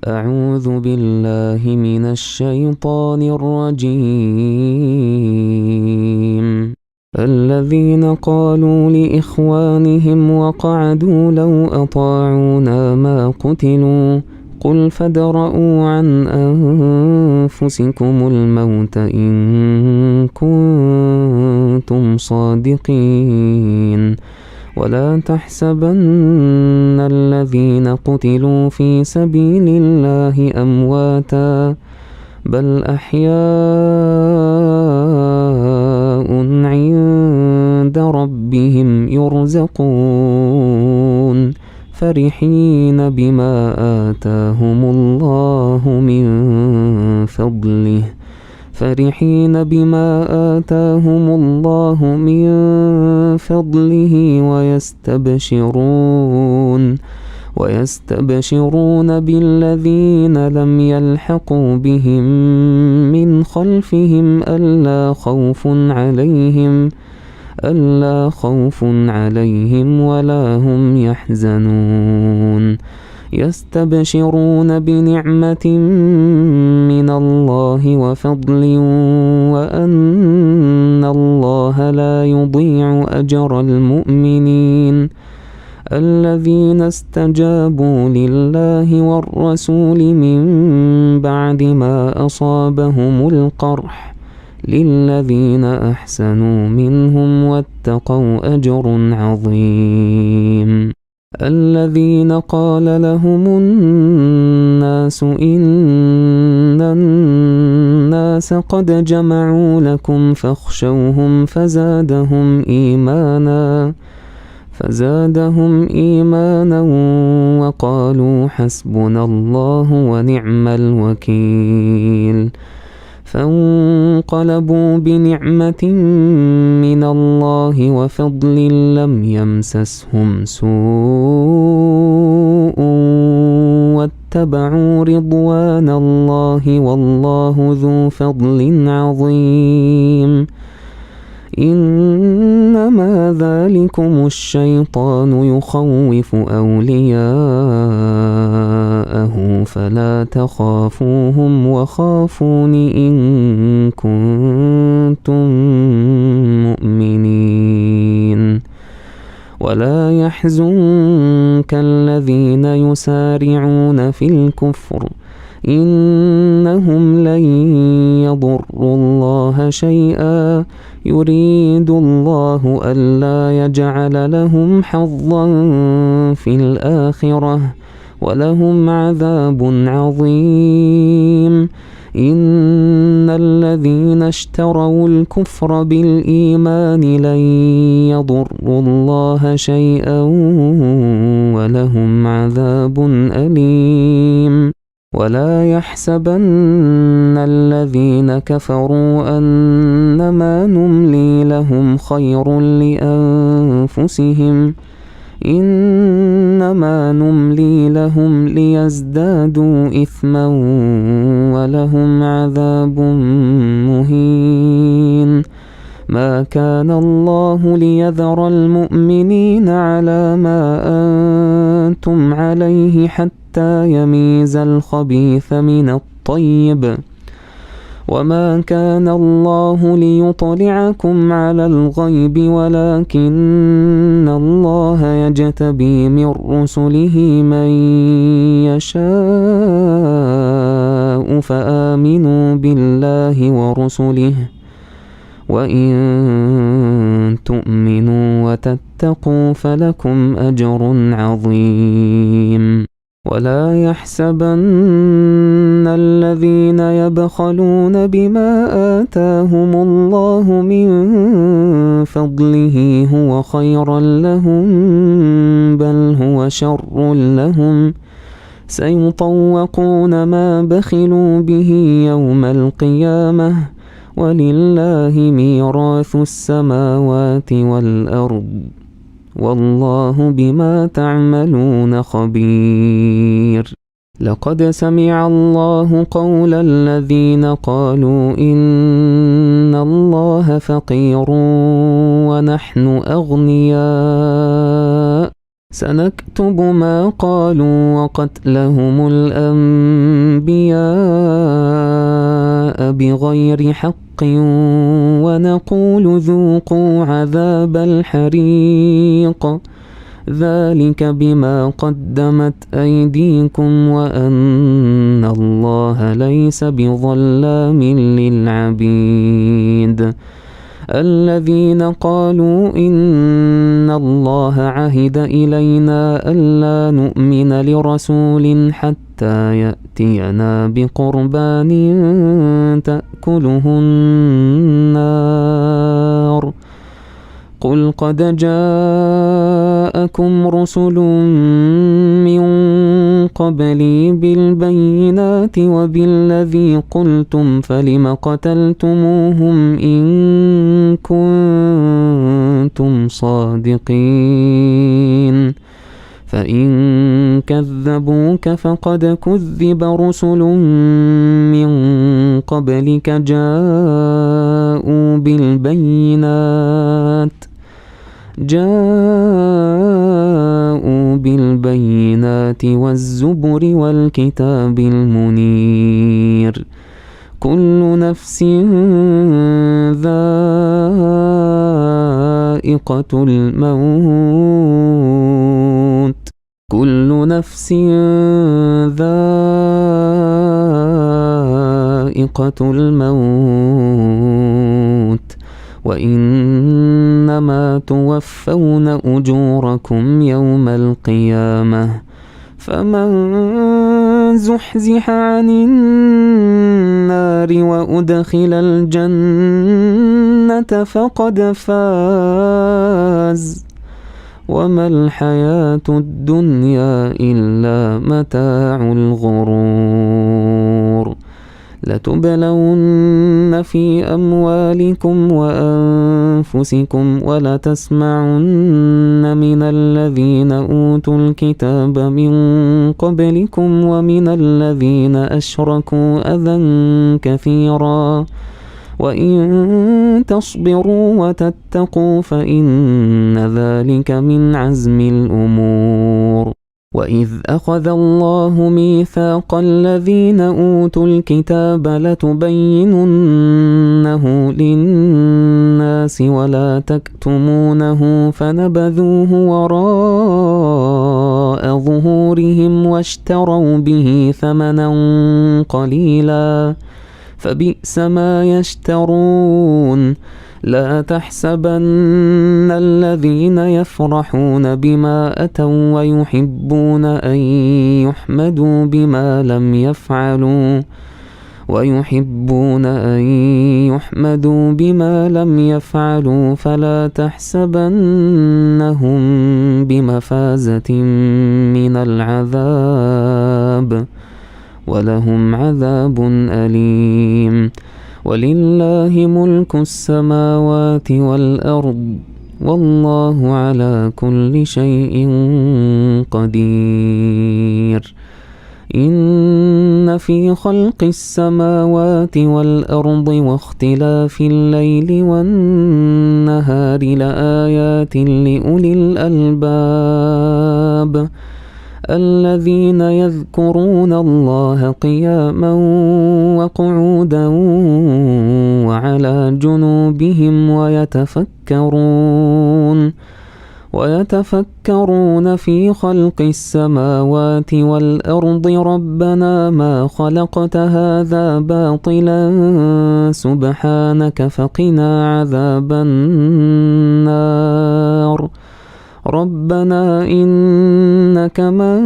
أعوذ بالله من الشيطان الرجيم. الذين قالوا لإخوانهم وقعدوا لو أطاعونا ما قتلوا قل فادرءوا عن أنفسكم الموت إن كنتم صادقين ولا تحسبن الذين قتلوا في سبيل الله أمواتا بل أحياء عند ربهم يرزقون فرحين بما آتاهم الله من فضله ويستبشرون بالذين لم يلحقوا بهم من خلفهم ألا خوف عليهم ولا هم يحزنون يستبشرون بنعمة من الله وفضل وأن الله لا يضيع أجر المؤمنين الذين استجابوا لله والرسول من بعد ما أصابهم القرح للذين أحسنوا منهم واتقوا أجر عظيم. الذين قال لهم الناس إن الناس قد جمعوا لكم فاخشوهم فزادهم إيمانا وقالوا حسبنا الله ونعم الوكيل فانقلبوا بنعمة من الله وفضل لم يمسسهم سوء واتبعوا رضوان الله والله ذو فضل عظيم. إنما ذلكم الشيطان يخوف أولياءه فلا تخافوهم وخافون إن كنتم مؤمنين. ولا يحزنك الذين يسارعون في الكفر إنهم لن يضروا الله شيئا يريد الله ألا يجعل لهم حظا في الآخرة ولهم عذاب عظيم. إن الذين اشتروا الكفر بالإيمان لن يضروا الله شيئا ولهم عذاب أليم. ولا يحسبن الذين كفروا أنما نملي لهم خير لأنفسهم إنما نملي لهم ليزدادوا إثما ولهم عذاب مهين. ما كان الله ليذر المؤمنين على ما أنتم عليه حتى يميز الخبيث من الطيب وما كان الله ليطلعكم على الغيب ولكن الله يجتبي من رسله من يشاء فآمنوا بالله ورسله وإن تؤمنوا وتتقوا فلكم أجر عظيم. ولا يحسبن الذين يبخلون بما آتاهم الله من فضله هو خيرا لهم بل هو شر لهم سيطوقون ما بخلوا به يوم القيامة ولله ميراث السماوات والأرض والله بما تعملون خبير. لقد سمع الله قول الذين قالوا إن الله فقير ونحن أغنياء سنكتب ما قالوا وقتلهم الأنبياء بغير حق ونقول ذوقوا عذاب الحريق ذلك بما قدمت أيديكم وأن الله ليس بظلام للعبيد الذين قالوا إن الله عهد إلينا ألا نؤمن لرسول حتى يأتينا بقربان تأكله النار قل قد جاءكم رسل من قبلي بالبينات وبالذي قلتم فلم قتلتموهم إن كنتم صادقين فإن كذبوك فقد كذب رسل من قبلك جاءوا بالبينات والزبر والكتاب المنير كل نفس ذائقة الموت وإنما توفون أجوركم يوم القيامة فمن زحزح عن النار وأدخل الجنة فقد فاز وما الحياة الدنيا إلا متاع الغرور لتبلون في أموالكم وأنفسكم ولتسمعن من الذين أوتوا الكتاب من قبلكم ومن الذين أشركوا أذى كثيرا وإن تصبروا وتتقوا فإن ذلك من عزم الأمور وإذ أخذ الله ميثاق الذين أوتوا الكتاب لتبيننه للناس ولا تكتمونه فنبذوه وراء ظهورهم واشتروا به ثمنا قليلا فبئس ما يشترون لا تحسبن الذين يفرحون بما أتوا ويحبون أن يحمدوا بما لم يفعلوا فلا تحسبنهم بمفازة من العذاب ولهم عذاب أليم ولله ملك السماوات والأرض والله على كل شيء قدير إن في خلق السماوات والأرض واختلاف الليل والنهار لآيات لأولي الألباب الذين يذكرون الله قياما وقعودا وعلى جنوبهم ويتفكرون في خلق السماوات والأرض ربنا ما خلقت هذا باطلا سبحانك فقنا عذاب النار ربنا إنك من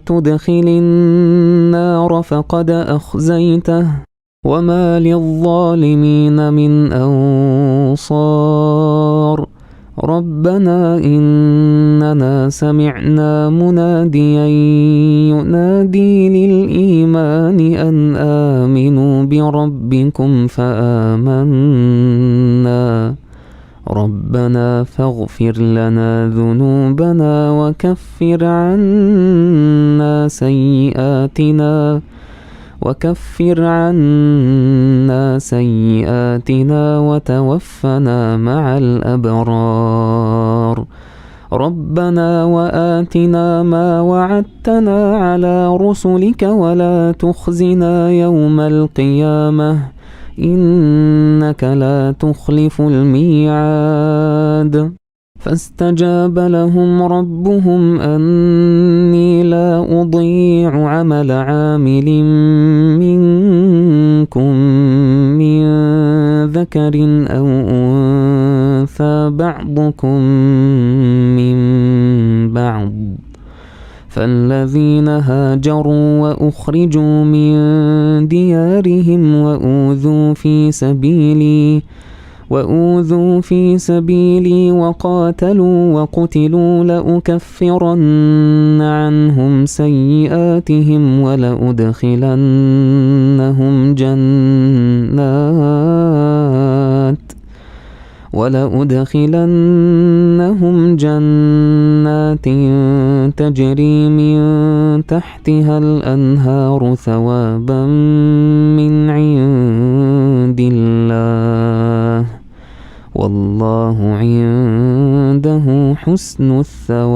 تدخل النار فقد أخزيته وما للظالمين من أنصار ربنا إننا سمعنا مناديا ينادي للإيمان أن آمنوا بربكم فآمنا ربنا فاغفر لنا ذنوبنا وكفر عنا سيئاتنا وتوفنا مع الأبرار ربنا وآتنا ما وعدتنا على رسلك ولا تخزنا يوم القيامة إنك لا تخلف الميعاد. فاستجاب لهم ربهم أني لا أضيع عمل عامل منكم من ذكر أو أنثى بعضكم من بعض، فالذين هاجروا وأخرجوا من ديارهم وأوذوا في سبيلي وقاتلوا وقتلوا لأكفرن عنهم سيئاتهم ولأدخلنهم جنات تجري من تحتها الأنهار ثوابا من عند الله والله عنده حسن الثواب.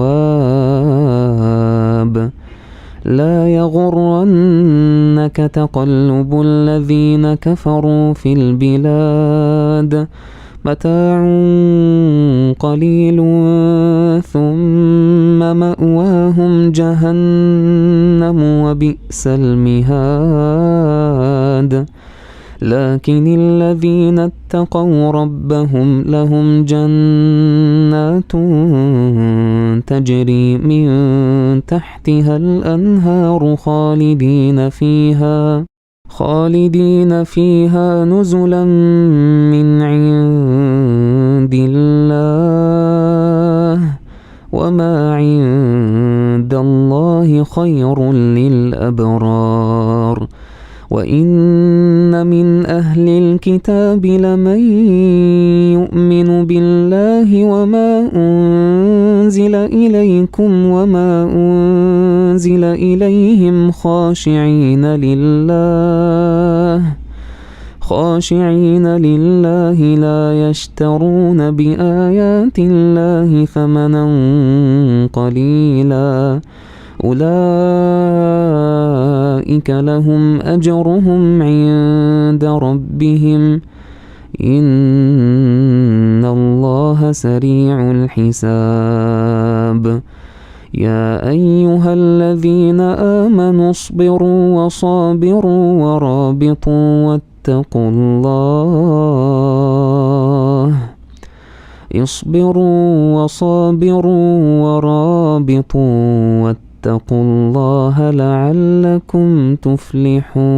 لا يغرنك تقلب الذين كفروا في البلاد، متاع قليل ثم مأواهم جهنم وبئس المهاد. لكن الذين اتقوا ربهم لهم جنات تجري من تحتها الأنهار خالدين فيها نزلا من عند الله وما عند الله خير للأبرار. وإن من أهل الكتاب لمن يؤمن بالله وما أنزل إليكم وما أنزل إليهم خاشعين لله لا يشترون بآيات الله ثمنا قليلا، أولئك لهم أجرهم عند ربهم إن الله سريع الحساب. يا أيها الذين آمنوا اصبروا وصابروا ورابطوا واتقوا الله لعلكم تفلحون.